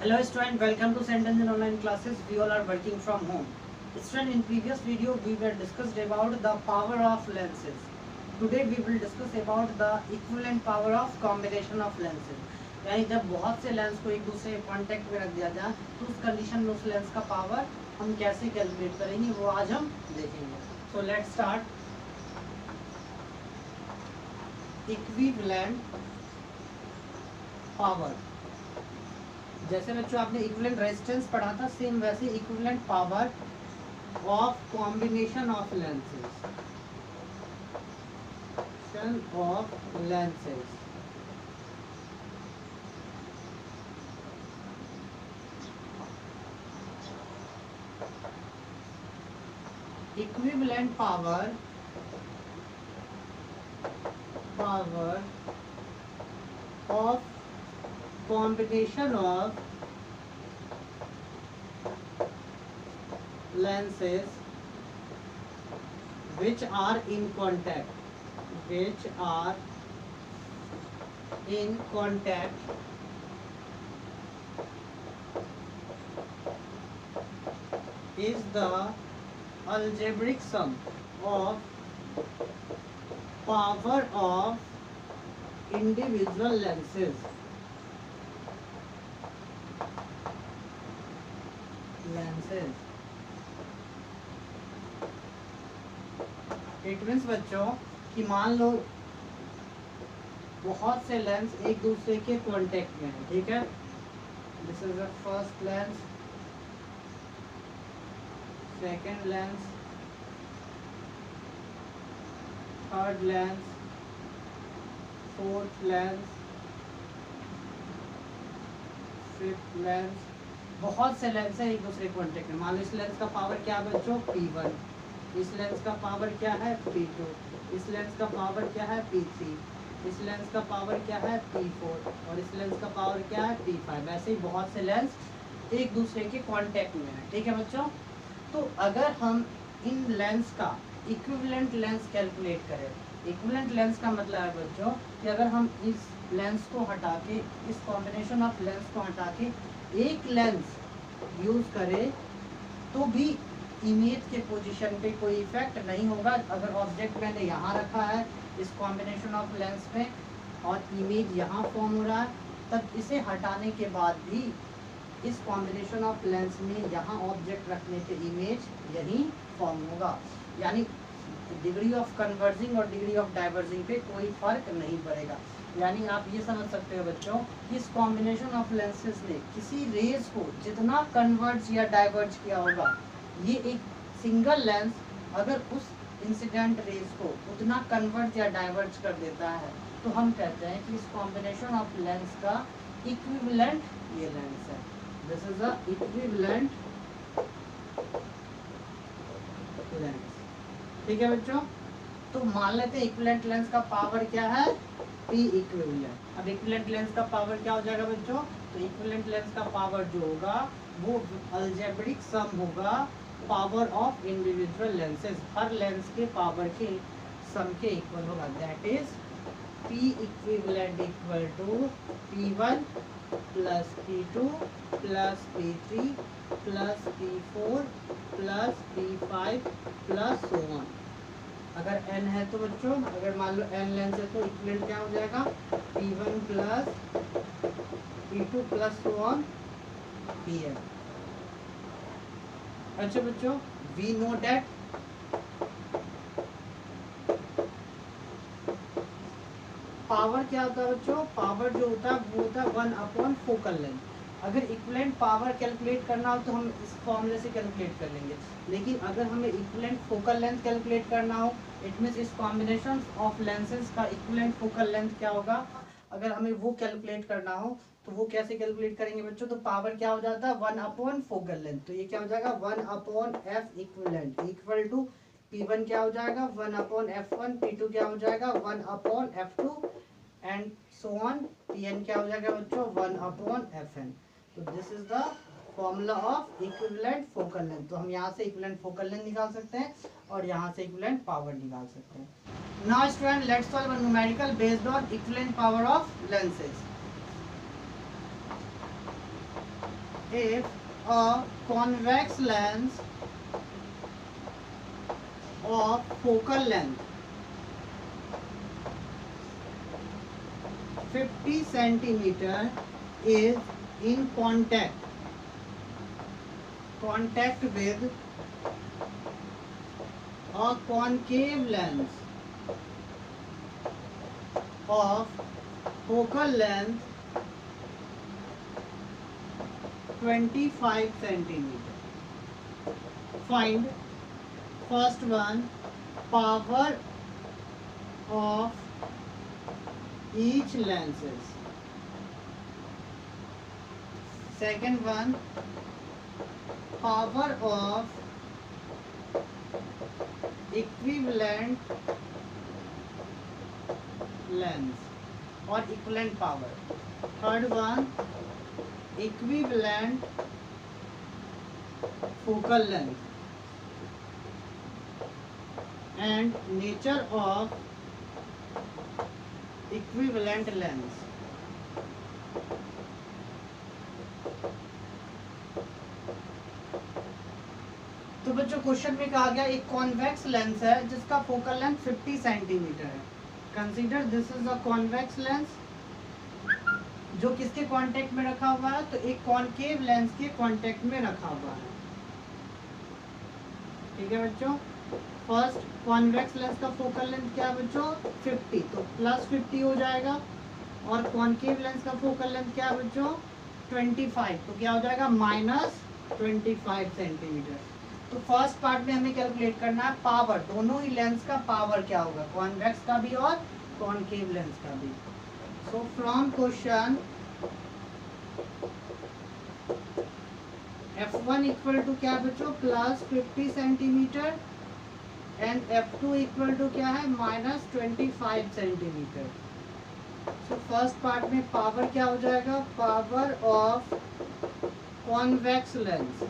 Hello student, welcome to St. Anjan online classes. We all are working from home. Student, in previous video we were discussed about the power of lenses. Today we will discuss about the equivalent power of combination of lenses. यानी जब बहुत से lens को एक दूसरे contact में रख दिया जाए तो उस कंडीशन में उस लेंस का पावर हम कैसे कैलकुलेट करेंगे वो आज हम देखेंगे. So let's start. Equivalent power, जैसे बच्चों आपने इक्विवेलेंट रेजिस्टेंस पढ़ा था, सेम वैसे equivalent power of combination of lenses equivalent power of combination of lenses which are in contact is the algebraic sum of power of individual lenses. It means बच्चों कि मान लो बहुत से लेंस एक दूसरे के कांटेक्ट में है, ठीक है. This is the first lens, second lens, third lens, fourth lens, fifth lens. बहुत से लेंस है एक दूसरे कांटेक्ट में. मान लो इस लेंस का पावर क्या है बच्चों, P1. इस लेंस का पावर क्या है, P2. इस लेंस का पावर क्या है, P3. इस लेंस का पावर क्या है, P4. और इस लेंस का पावर क्या है, P5. ऐसे ही बहुत से लेंस एक दूसरे के कांटेक्ट में है, ठीक है बच्चों. तो अगर हम इन लेंस का इक्विवेलेंट लेंस कैलकुलेट करें, इक्विवेलेंट लेंस का मतलब है बच्चों कि अगर हम इस लेंस को हटा के, इस कॉम्बिनेशन ऑफ लेंस को हटा के एक लेंस यूज करें तो भी इमेज के पोजीशन पे कोई इफेक्ट नहीं होगा. अगर ऑब्जेक्ट मैंने यहाँ रखा है इस कॉम्बिनेशन ऑफ लेंस में और इमेज यहाँ फॉर्म हो रहा है, तब इसे हटाने के बाद भी इस कॉम्बिनेशन ऑफ लेंस में यहाँ ऑब्जेक्ट रखने पे इमेज यही फॉर्म होगा. यानी डिग्री ऑफ कन्वर्जिंग और डिग्री ऑफ डाइवर्जिंग पे कोई फर्क नहीं पड़ेगा. यानी आप ये समझ सकते हो बच्चों कि इस कॉम्बिनेशन ऑफ लेंसेज ने किसी रेज को जितना कन्वर्ज या डाइवर्ज किया होगा, ये एक सिंगल लेंस अगर उस इंसिडेंट रेज को उतना कन्वर्ज या डाइवर्ज कर देता है तो हम कहते हैं कि इस कॉम्बिनेशन ऑफ लेंस का इक्विवेलेंट ये लेंस है. This is the equivalent lens, ठीक है बच्चों. तो मान लेते हैं इक्विवेलेंट लेंस का पावर क्या है, P इक्विवेलेंट. अब इक्विवेलेंट लेंस का पावर क्या हो जाएगा बच्चों, तो इक्विवेलेंट लेंस का पावर जो होगा वो अलजेब्रिक सम होगा पावर ऑफ इंडिविजुअल लेंसेज. हर लेंस के पावर के सम के इक्वल होगा. That is P equivalent equal to P1 plus P2 plus P3 plus P4 plus P5 plus so on. अगर n है तो बच्चों, अगर मान लो n लेंस है तो इक्विवेलेंट क्या हो जाएगा, P1 plus P2 plus so on Pn. अच्छा बच्चों, वी नो दैट पावर क्या होता है बच्चों, पावर जो होता है वो होता है 1 अपॉन फोकल लेंथ. अगर इक्विवेलेंट पावर कैलकुलेट करना हो तो हम इस फॉर्मूले से कैलकुलेट कर लेंगे. लेकिन अगर हमें इक्विवेलेंट फोकल लेंथ कैलकुलेट करना हो, इट मींस इस कॉम्बिनेशन ऑफ लेंसेज का इक्विवेलेंट फोकल लेंथ क्या होगा, अगर हमें वो कैलकुलेट करना हो तो वो कैसे कैलकुलेट करेंगे बच्चों. तो पावर क्या हो जाता है 1 अपॉन फोकल लेंथ. तो ये क्या हो जाएगा 1 upon F equivalent equal to P1 क्या हो जाएगा 1 अपॉन F1, P2 क्या हो जाएगा 1 upon F2 and so on. Pn क्या हो जाएगा बच्चों 1 अपॉन Fn. तो this is the formula of equivalent focal length. तो हम यहाँ से इक्विवेलेंट फोकल लेंथ निकाल सकते हैं और यहाँ से इक्विवेलेंट पावर निकाल सकते हैं. Now student let's solve a numerical based on equivalent power of lenses. if a convex lens of focal length 50 centimeter is in contact with a concave lens of focal length 25 centimeter. Find first one, power of each lenses. Second one, power of equivalent lens or equivalent power. Third one, equivalent focal length and nature of equivalent lens. तो बच्चों question में कहा गया एक convex lens है जिसका focal length 50 centimetre है. Consider this is a convex lens जो किसके कांटेक्ट में रखा हुआ है, तो एक कॉनकेव लेंस के कांटेक्ट में रखा हुआ है. ठीक है बच्चों. फर्स्ट कॉन्वेक्स लेंस का फोकल लेंथ क्या है बच्चों 50, तो प्लस 50 हो जाएगा. और कॉनकेव लेंस का फोकल लेंथ क्या है बच्चों 25, तो क्या हो जाएगा माइनस 25 सेंटीमीटर. तो फर्स्ट पार्ट में हमें कैलकुलेट करना है पावर, दोनों ही लेंस का पावर क्या होगा, कॉन्वेक्स का भी और कॉनकेव लेंस का भी. So from question F1 equal to क्या बच्चों plus 50 centimetre and F2 equal to क्या है minus 25 centimetre. So first part में पावर क्या हो जाएगा, power of convex lens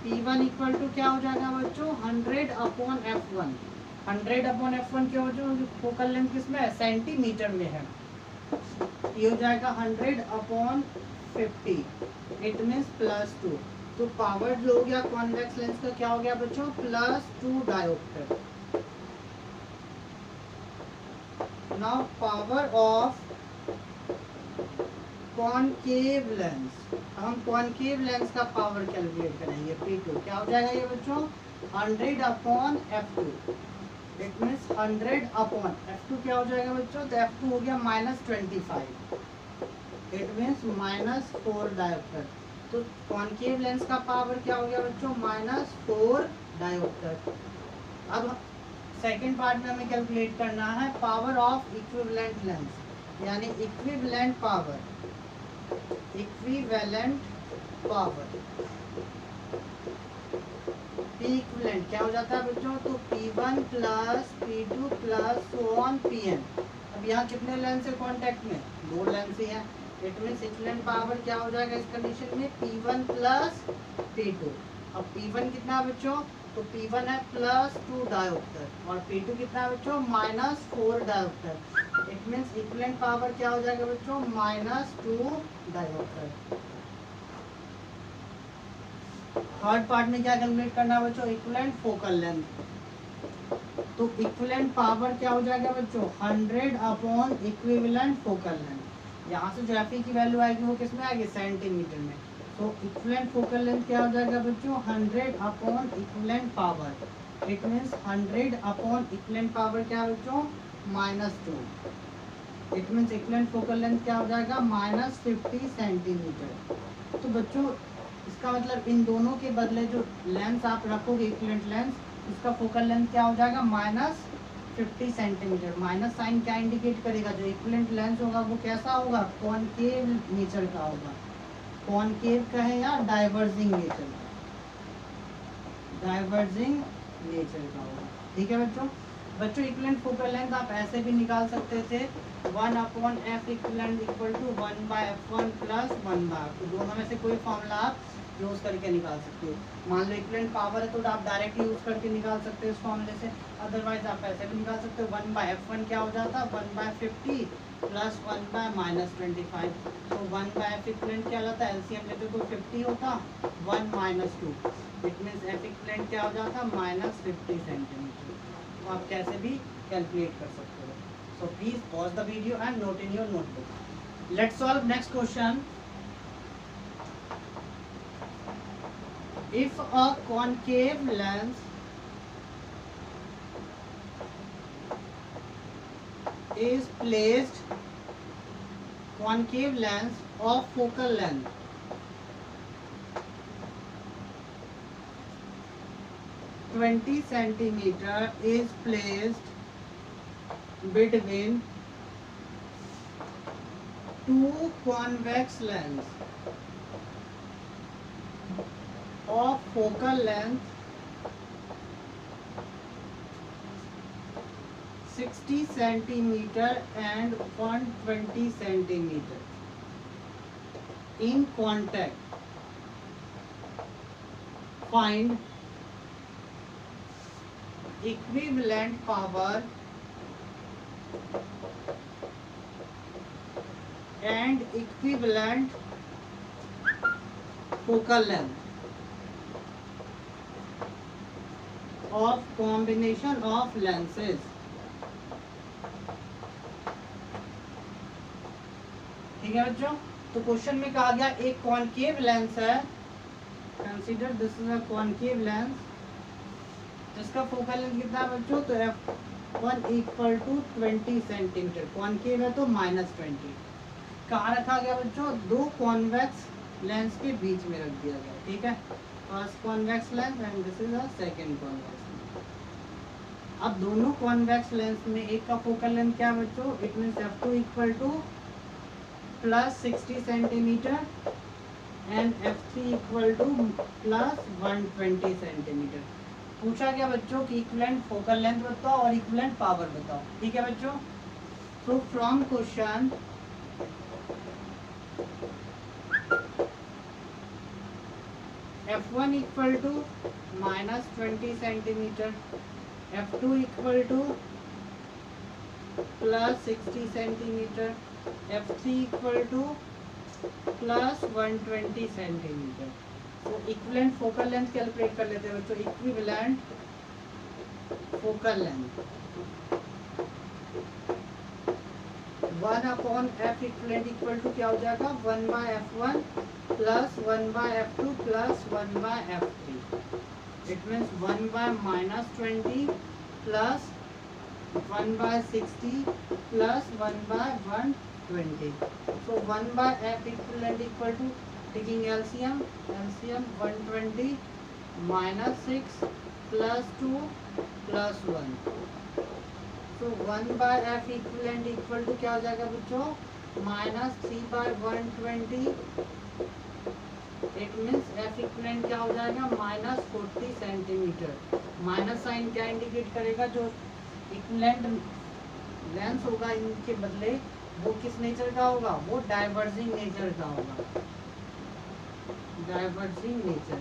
P1 equal to क्या हो जाएगा बच्चों 100 अपॉन F1. 100 अपॉन F1 क्या हो जाएगा, फोकल लेंथ किसमें है सेंटीमीटर में है. ये हो जाएगा 100 अपॉन 50, इट मीन्स प्लस 2. तो पावर जो हो गया कॉन्वेक्स लेंस का क्या हो गया बच्चों plus 2 dioptre. Now power of concave lens, हम कॉनकेव लेंस का पावर कैलकुलेट करेंगे. P2 क्या हो जाएगा ये बच्चों 100 upon F2, it means 100 upon F2 क्या हो जाएगा बच्चों, तो F2 हो गया minus 25, it means minus 4 dioptre. तो कॉनकेव लेंस का पावर क्या हो गया बच्चों माइनस 4 डायोप्टर. अब सेकेंड पार्ट में हमें कैलकुलेट करना है पावर ऑफ इक्विवेलेंट लेंस, यानी equivalent power. Equivalent power P equivalent क्या हो जाता है बच्चों, तो P1 plus P2 plus so on Pn. अब यहाँ कितने लेंस है कांटेक्ट में, दो लेंस ही हैं. इट मीन्स इक्विवेलेंट पावर क्या हो जाएगा इस कंडीशन में P1 प्लस P2. अब P1 कितना है बच्चों, तो P1 है प्लस 2 डायोप्टर और P2 कितना है बच्चों minus 4 dioptre. It means equivalent power क्या हो जाएगा बच्चों माइनस 2 डायोप्टर. थर्ड पार्ट में क्या कैलकुलेट करना है बच्चों इक्विवेलेंट फोकल लेंथ. तो इक्विवेलेंट पावर क्या हो जाएगा बच्चों 100 अपॉन इक्विवेलेंट फोकल लेंथ. यहाँ से जो Fe की वैल्यू आएगी वो किसमें आएगी सेंटीमीटर में. तो इक्विवेलेंट फोकल लेंथ क्या हो जाएगा बच्चों 100 upon equivalent power, it means 100 upon equivalent power क्या है बच्चों minus 2, it means equivalent focal length क्या हो जाएगा माइनस 50 सेंटीमीटर. तो बच्चों इसका मतलब इन दोनों के बदले जो लेंस आप रखोगे इक्विवेलेंट लेंस, इसका फोकल लेंथ क्या हो जाएगा माइनस 50 सेंटीमीटर. माइनस साइन क्या इंडिकेट करेगा, जो इक्विवेलेंट लेंस होगा वो कैसा होगा कॉनकेव नेचर का होगा. कॉनकेव का है या डाइवर्जिंग नेचर का, डाइवर्जिंग नेचर का होगा. ठीक है बच्चों. बच्चों इक्विवेलेंट फोकल लेंथ आप ऐसे भी निकाल सकते थे 1 upon F equivalent equal to 1 by F1 plus 1 by. तो दोनों में से कोई फॉर्मूला आप यूज़ करके निकाल सकते हो। मान लो इक्विवेलेंट पावर है तो आप डायरेक्टली यूज़ करके निकाल सकते हो इस फॉर्मूले से, अदरवाइज आप ऐसे भी निकाल सकते हो। 1/F1 क्या हो जाता है 1/50 प्लस 1/-25। तो 1/F इक्विवेलेंट क्या होता है, एलसीएम लेते तो 50 होता, 1 - 2, इट मीन्स F इक्विवेलेंट क्या हो जाता -50 सेंटीमीटर। तो आप कैसे भी कैलकुलेट कर सकते हो। So please pause the video and note in your notebook. Let's solve next question. If a concave lens is placed, concave lens of focal length (20 centimeter) is placed between two convex lens of focal length 60 centimeter and 120 centimeter in contact. Find equivalent power and equivalent focal length of combination of lenses. ठीक है बच्चों, तो question में कहा गया एक concave lens है, consider this is a concave lens जिसका फोकल लेंथ कितना है बच्चों, तो F1 = 20 सेंटीमीटर। कॉनकेव है तो -20। कहाँ रखा गया बच्चों, दो कॉन्वेक्स लेंस के बीच में रख दिया गया। ठीक है, first convex lens and this is a second convex lens. अब दोनों कॉन्वेक्स लेंस में एक का फोकल लेंथ क्या है बच्चों, it means F2 = +60 centimetre and F3 = +120 centimetre. पूछा गया बच्चों कि इक्विवेलेंट फोकल लेंथ बताओ और इक्विवेलेंट पावर बताओ। ठीक है बच्चों, तो from question F1 = -20 centimetre, F2 = +60 centimetre, F3 = +120 centimetre. तो इक्विवेलेंट फोकल लेंथ कैलकुलेट कर लेते हैं बच्चों। Equivalent focal length 1/F equivalent क्या हो जाएगा, 1/F1 + 1/F2 + 1/F3। It means 1/-20 + 1/60 + 1/120। So 1/F equivalent taking LCM 120 -6 + 2 + 1। So 1/F equivalent क्या हो जाएगा बच्चों, -3/120। इट मीन्स F इक्विवेलेंट क्या हो जाएगा, -40 सेंटीमीटर। माइनस साइन क्या इंडिकेट करेगा, जो इक्विवेलेंट लेंस होगा इनके बदले वो किस नेचर का होगा, वो डाइवर्जिंग नेचर का होगा, डाइवर्जिंग नेचर।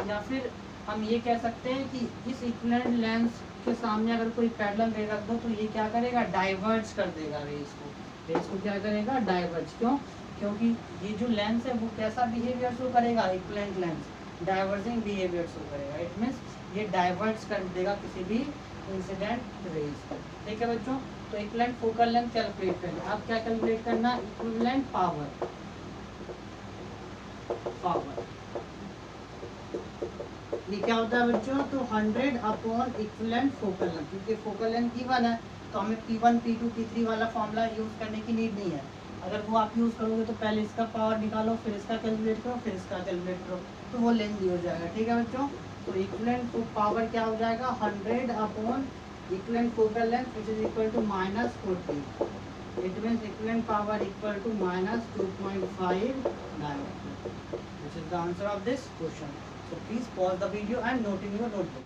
या फिर हम ये कह सकते हैं कि इस इक्विवेलेंट लेंस के सामने अगर कोई पैरेलल रे रख दो तो ये क्या करेगा, डाइवर्ज कर देगा रेस को। रेस को क्या करेगा, डाइवर्ज। क्यों, क्योंकि ये जो लेंस है वो कैसा बिहेवियर शो करेगा, equivalent lens diverging behaviour show करेगा। इट मीन्स ये डाइवर्ज कर देगा किसी भी इंसिडेंट रेस को। ठीक है बच्चों, तो इक्विवेलेंट फोकल लेंथ कैलकुलेट करना। अब क्या कैलकुलेट करना, इक्विवेलेंट पावर। ये क्या होता है बच्चों, तो 100 / इक्विवेलेंट फोकल लेंथ। क्योंकि फोकल लेंथ P1 है तो हमें P1 P2 P3 वाला फॉर्मूला यूज करने की नीड नहीं है। अगर वो आप यूज करोगे तो पहले इसका पावर निकालो, फिर इसका कैलकुलेट करो, फिर इसका कैलकुलेट करो, तो वो लेंथ हो जाएगा। ठीक है बच्चों, तो इक्विवेलेंट पावर क्या हो जाएगा, 100 / equivalent focal length which is equal to -40। It means equivalent power equal to -2.5 diameter, which is the answer of this question. So please pause the video and note in your notebook.